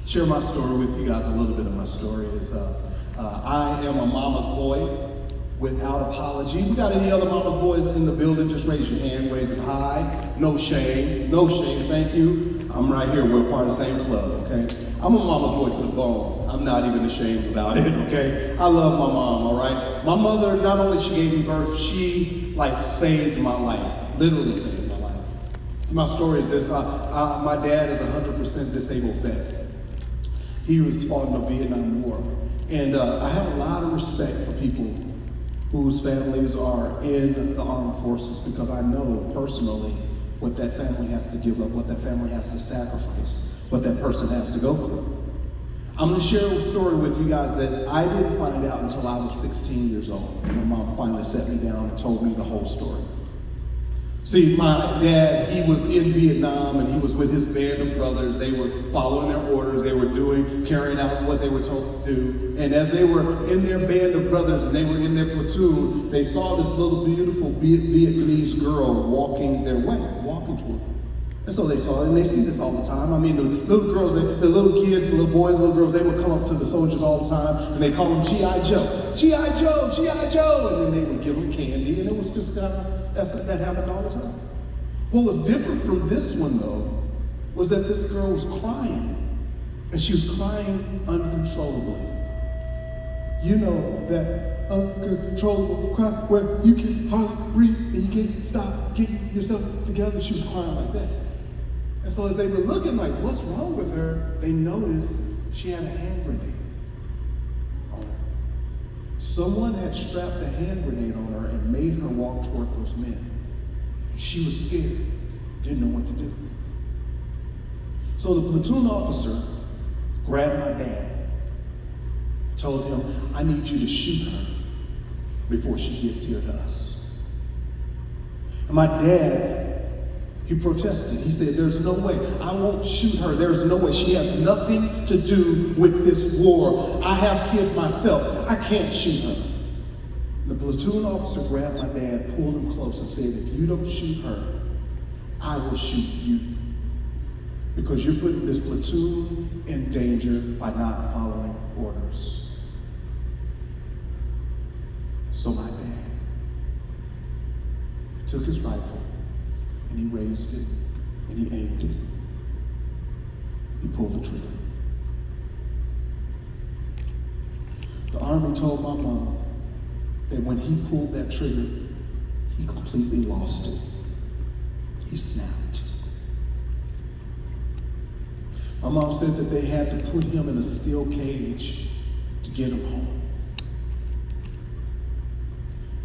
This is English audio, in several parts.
share my story with you guys. A little bit of my story is I am a mama's boy without apology. We got any other mama's boys in the building? Just raise your hand, raise it high. No shame, no shame, thank you. I'm right here, we're part of the same club, okay? I'm a mama's boy to the bone. I'm not even ashamed about it, okay? I love my mom, all right? My mother, not only she gave me birth, she saved my life, literally saved my life. So my story is this, my dad is 100% disabled vet. He was fought in the Vietnam War. And I have a lot of respect for people whose families are in the armed forces, because I know personally what that family has to give up, what that family has to sacrifice, what that person has to go through. I'm going to share a story with you guys that I didn't find out until I was 16 years old. My mom finally sat me down and told me the whole story. See, my dad, he was in Vietnam and he was with his band of brothers. They were following their orders. They were carrying out what they were told to do. And as they were in their band of brothers and they were in their platoon, they saw this little beautiful Vietnamese girl walking their way, walking toward them. And so they saw it, and they see this all the time. I mean, the little girls, the little kids, the little boys, the little girls, they would come up to the soldiers all the time, and they call them G.I. Joe. G.I. Joe, G.I. Joe! And then they would give them candy, and it was just that happened all the time. What was different from this one, though, was that this girl was crying, and she was crying uncontrollably. You know that uncontrollable cry where you can hardly breathe and you can't stop getting yourself together. She was crying like that. And so as they were looking like, what's wrong with her, they noticed she had a hand grenade on her. Someone had strapped a hand grenade on her and made her walk toward those men. And she was scared, didn't know what to do. So the platoon officer grabbed my dad, told him, I need you to shoot her before she gets here to us. And my dad, he protested. He said, there's no way. I won't shoot her. There's no way. She has nothing to do with this war. I have kids myself. I can't shoot her. The platoon officer grabbed my dad, pulled him close and said, if you don't shoot her, I will shoot you. Because you're putting this platoon in danger by not following orders. So my dad took his rifle, and he raised it, and he aimed it. He pulled the trigger. The Army told my mom that when he pulled that trigger, he completely lost it. He snapped. My mom said that they had to put him in a steel cage to get him home.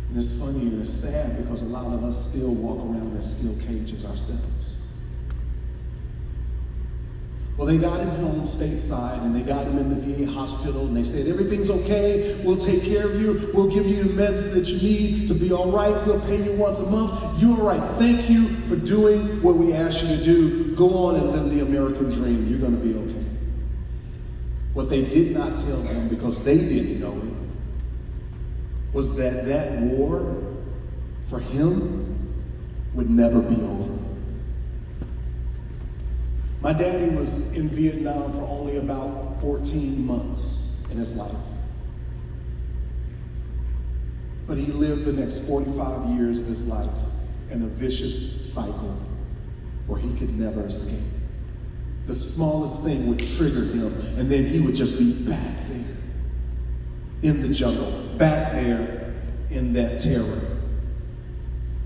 And it's funny and it's sad because a lot of us still walk around in steel cages ourselves. Well, they got him home stateside and they got him in the VA hospital and they said, everything's okay, we'll take care of you, we'll give you the meds that you need to be all right, we'll pay you once a month, you're all right, thank you for doing what we asked you to do, go on and live the American dream, you're going to be okay. What they did not tell them, because they didn't know it, was that that war for him would never be over. My daddy was in Vietnam for only about 14 months in his life. But he lived the next 45 years of his life in a vicious cycle where he could never escape. The smallest thing would trigger him, and then he would just be back there in the jungle, back there in that terror.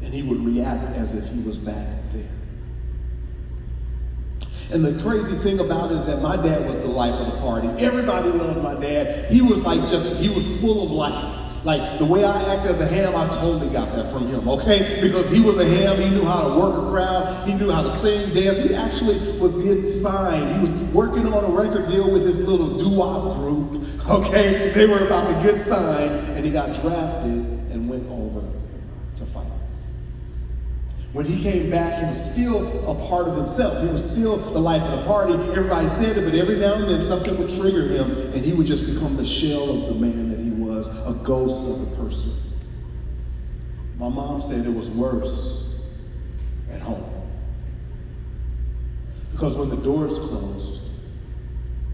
And he would react as if he was back there. And the crazy thing about it is that my dad was the life of the party. Everybody loved my dad. He was he was full of life. Like the way I act as a ham, I totally got that from him, okay? Because he was a ham, he knew how to work a crowd, he knew how to sing, dance. He actually was getting signed. He was working on a record deal with his little doo-wop group, okay? They were about to get signed, and he got drafted and went over to fight. When he came back, he was still a part of himself. He was still the life of the party. Everybody said it, but every now and then something would trigger him, and he would just become the shell of the man that he was, a ghost of the person. My mom said it was worse at home. Because when the doors closed,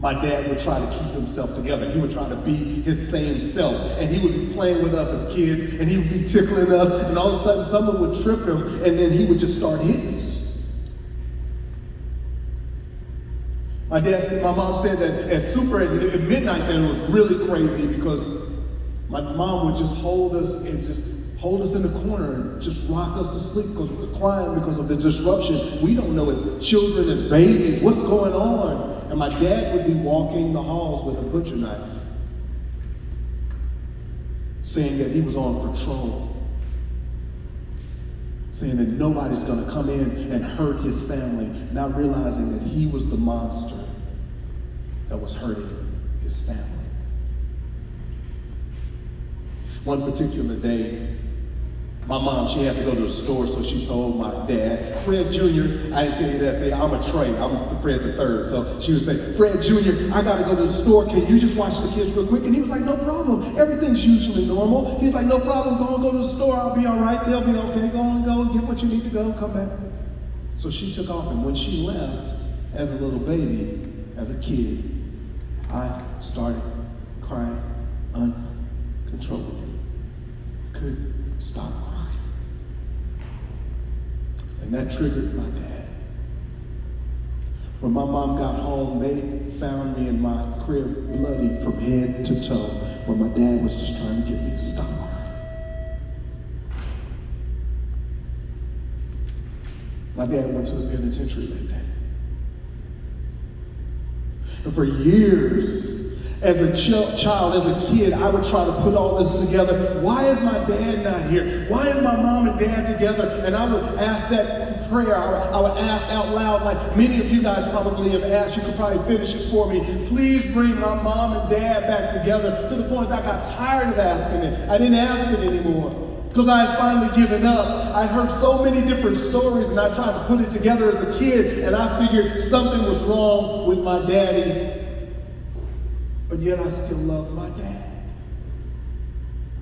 my dad would try to keep himself together. He would try to be his same self. And he would be playing with us as kids, and he would be tickling us, and all of a sudden someone would trip him, and then he would just start hitting us. My mom said that at midnight that it was really crazy because my mom would just hold us in the corner and just rock us to sleep because we were crying because of the disruption. We don't know as children, as babies, what's going on. And my dad would be walking the halls with a butcher knife, saying that he was on patrol, saying that nobody's going to come in and hurt his family, not realizing that he was the monster that was hurting his family. One particular day, my mom, she had to go to the store, so she told my dad, Fred Jr., I didn't tell you that, say, I'm a Trey, I'm Fred the third. So she would say, Fred Jr., I got to go to the store, can you just watch the kids real quick? And he was like, no problem, everything's usually normal. He's like, no problem, go to the store, I'll be all right, they'll be okay, go and get what you need to go, come back. So she took off, and when she left, as a little baby, as a kid, I started crying uncontrollably. Couldn't stop crying. And that triggered my dad. When my mom got home, they found me in my crib bloody from head to toe, where my dad was just trying to get me to stop crying. My dad went to the penitentiary that day. And for years, as a child, as a kid, I would try to put all this together. Why is my dad not here? Why are my mom and dad together? And I would ask that prayer. I would ask out loud, like many of you guys probably have asked. You could probably finish it for me. Please bring my mom and dad back together, to the point that I got tired of asking it. I didn't ask it anymore because I had finally given up. I'd heard so many different stories, and I tried to put it together as a kid, and I figured something was wrong with my daddy. But yet I still love my dad.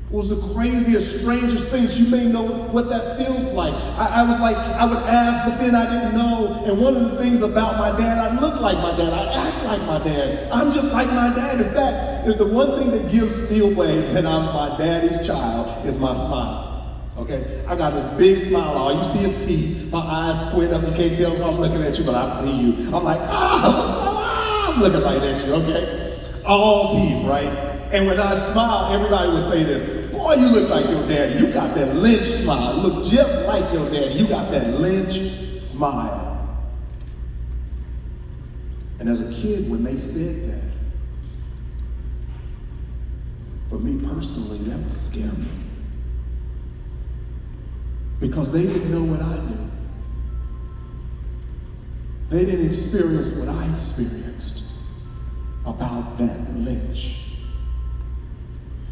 It was the craziest, strangest things. You may know what that feels like. I was like, I would ask, but then I didn't know. And one of the things about my dad, I look like my dad. I act like my dad. I'm just like my dad. In fact, if the one thing that gives me away that I'm my daddy's child is my smile. Okay? I got this big smile. All you see is teeth. My eyes squint up. You can't tell if I'm looking at you, but I see you. I'm like, I'm looking right at you, okay? All teeth, right? And when I smile, everybody would say this, boy, you look like your daddy. You got that Lynch smile. You look just like your daddy. You got that Lynch smile. And as a kid, when they said that, for me personally, that was scary. Because they didn't know what I knew. They didn't experience what I experienced about that Lynch.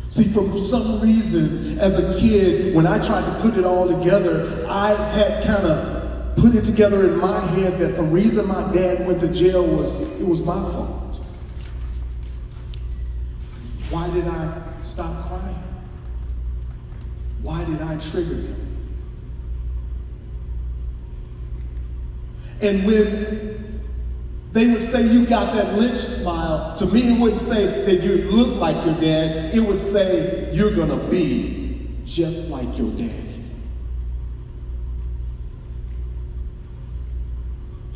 See, for some reason, as a kid, when I tried to put it all together, I had kind of put it together in my head that the reason my dad went to jail was my fault. Why did I stop crying? Why did I trigger him? And when they would say you got that Lynch smile, to me it wouldn't say that you look like your dad. It would say you're going to be just like your daddy.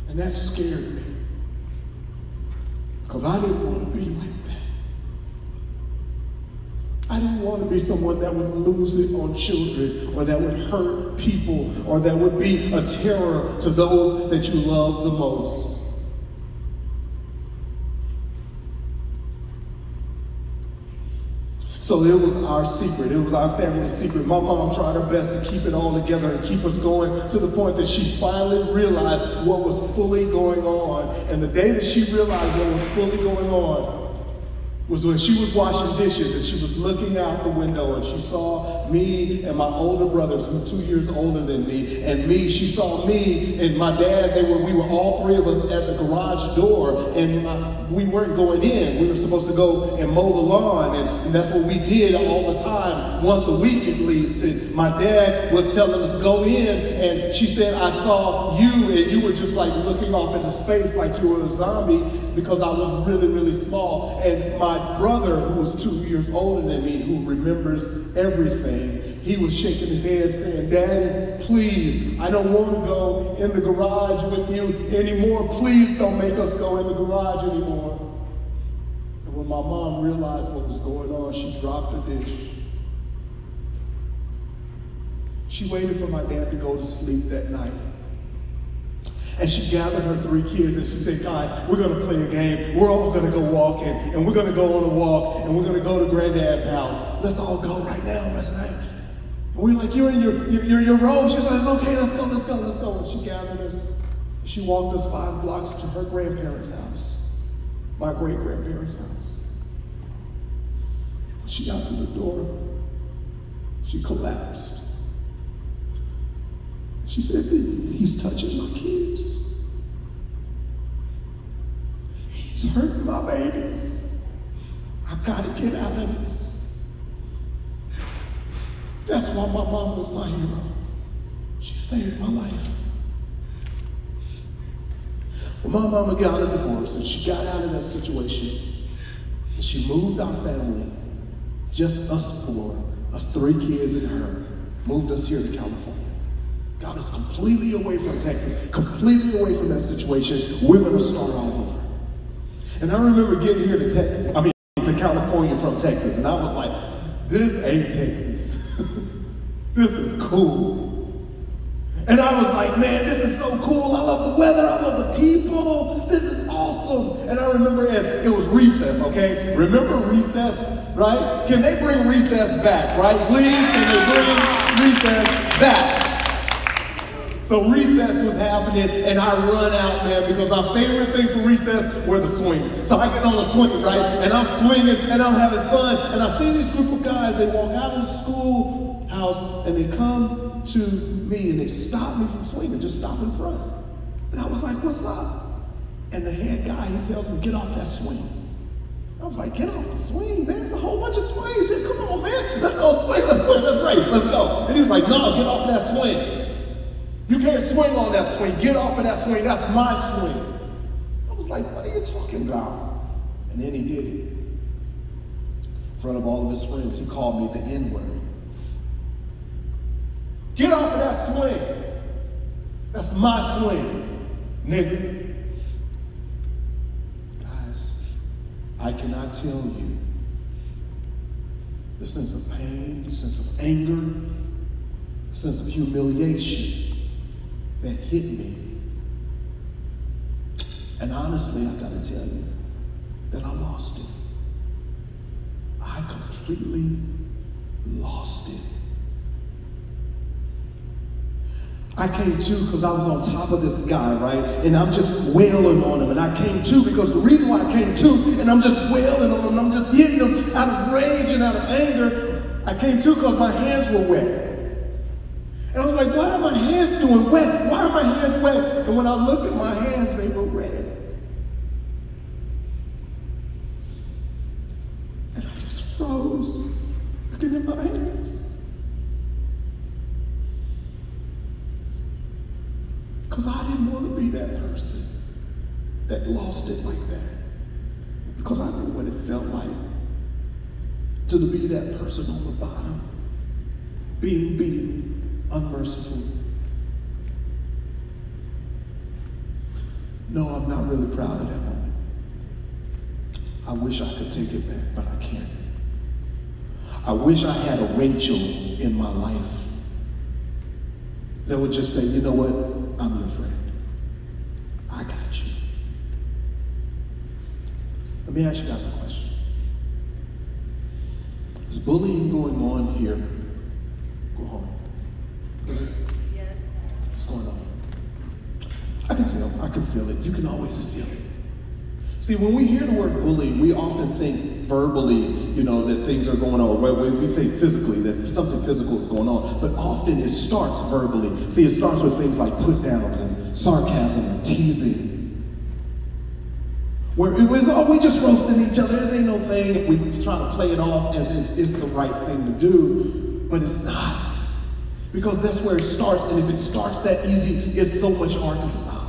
And that scared me. Because I didn't want to be like that. I didn't want to be someone that would lose it on children, or that would hurt people, or that would be a terror to those that you love the most. So it was our secret. It was our family's secret. My mom tried her best to keep it all together and keep us going, to the point that she finally realized what was fully going on. And the day that she realized what was fully going on was when she was washing dishes, and she was looking out the window, and she saw me and my older brothers, who were 2 years older than me, and me. She saw me and my dad. We were all three of us at the garage door, and we weren't going in. We were supposed to go and mow the lawn, and that's what we did all the time, once a week at least. And my dad was telling us to go in, and she said, I saw you, and you were just like looking off into space like you were a zombie, because I was really, really small. And my brother, who was 2 years older than me, who remembers everything, he was shaking his head saying, Daddy, please, I don't want to go in the garage with you anymore. Please don't make us go in the garage anymore. And when my mom realized what was going on, she dropped her dish. She waited for my dad to go to sleep that night. And she gathered her 3 kids and she said, guys, we're going to play a game. We're all going to go walking, and we're going to go on a walk, and we're going to go to Granddad's house. Let's all go right now. Let's not. And we're like, you're in your robe. She said, it's okay, let's go. And she gathered us. She walked us 5 blocks to her grandparents' house, my great-grandparents' house. When she got to the door, she collapsed. She said, he's touching my kids. He's hurting my babies. I've got to get out of this. That's why my mom was my hero. She saved my life. When my mama got a divorce and she got out of that situation, and she moved our family, just us 4, us 3 kids and her, moved us here to California. Got us completely away from Texas, completely away from that situation. We're going to start all over. And I remember getting here to California from Texas, and I was like, this ain't Texas. This is cool. And I was like, man, this is so cool. I love the weather. I love the people. This is awesome. And I remember it was recess, okay? Remember recess, right? Can they bring recess back, right? Please, can they bring recess back? So recess was happening, and I run out, man, because my favorite thing for recess were the swings. So I get on the swing, right? And I'm swinging, and I'm having fun. And I see this group of guys, they walk out of the schoolhouse, and they come to me, and they stop me from swinging, just stop in front. And I was like, what's up? And the head guy, he tells me, get off that swing. I was like, get off the swing, man. There's a whole bunch of swings here. Come on, man. Let's go swing, let's race, let's go. And he was like, no, get off that swing. You can't swing on that swing. Get off of that swing. That's my swing. I was like, what are you talking about? And then he did it. In front of all of his friends, he called me the N-word. Get off of that swing. That's my swing, nigga. Guys, I cannot tell you the sense of pain, the sense of anger, the sense of humiliation that hit me. And honestly, I gotta tell you that I lost it. I completely lost it. I came to because I was on top of this guy, right? And I'm just wailing on him. And I came to because the reason why I came to, and I'm just wailing on him, I'm just hitting him out of rage and out of anger. I came to because my hands were wet. And I was like, why are my hands doing wet? Why are my hands wet? And when I looked at my hands, they were red. And I just froze, looking at my hands. Because I didn't want to be that person that lost it like that. Because I knew what it felt like to be that person on the bottom, being beaten, unmerciful. No, I'm not really proud of that moment. I wish I could take it back, but I can't. I wish I had a Rachel in my life that would just say, you know what, I'm your friend. I got you. Let me ask you guys a question. Is bullying going on here? Go home. Is it? Yes. What's going on? I can tell, I can feel it. You can always feel it. See, when we hear the word bullying, we often think verbally, that things are going on. We think physically, that something physical is going on. But often it starts verbally. See, it starts with things like put downs and sarcasm and teasing. Where it was, we just roasting each other. This ain't no thing. We try to play it off as if it's the right thing to do, but it's not. Because that's where it starts, and if it starts that easy, it's so much hard to stop.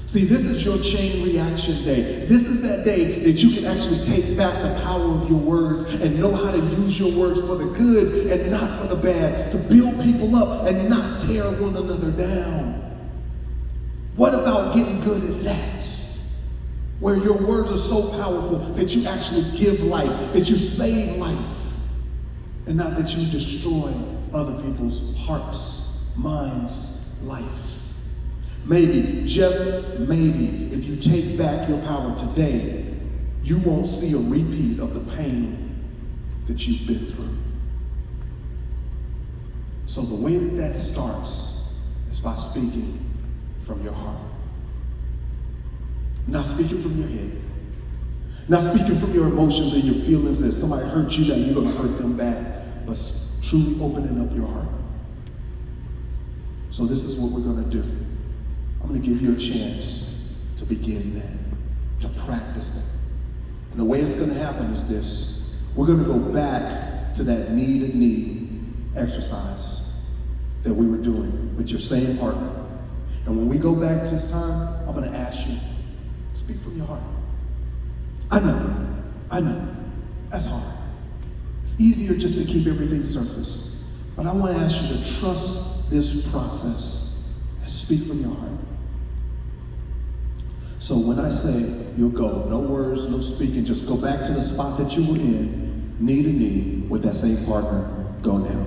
See, this is your chain reaction day. This is that day that you can actually take back the power of your words and know how to use your words for the good and not for the bad, to build people up and not tear one another down. What about getting good at that? Where your words are so powerful that you actually give life, that you save life, and not that you destroy other people's hearts, minds, life. Maybe, just maybe, if you take back your power today, you won't see a repeat of the pain that you've been through. So the way that starts is by speaking from your heart. Not speaking from your head. Not speaking from your emotions and your feelings that somebody hurt you, that you're going to hurt them back, but truly opening up your heart. So this is what we're going to do. I'm going to give you a chance to begin that, to practice that. And the way it's going to happen is this. We're going to go back to that knee-to-knee exercise that we were doing with your same partner. And when we go back to this time, I'm going to ask you, speak from your heart. I know, that's hard. It's easier just to keep everything surface. But I want to ask you to trust this process and speak from your heart. So when I say you'll go, no words, no speaking, just go back to the spot that you were in, knee to knee with that same partner, go now.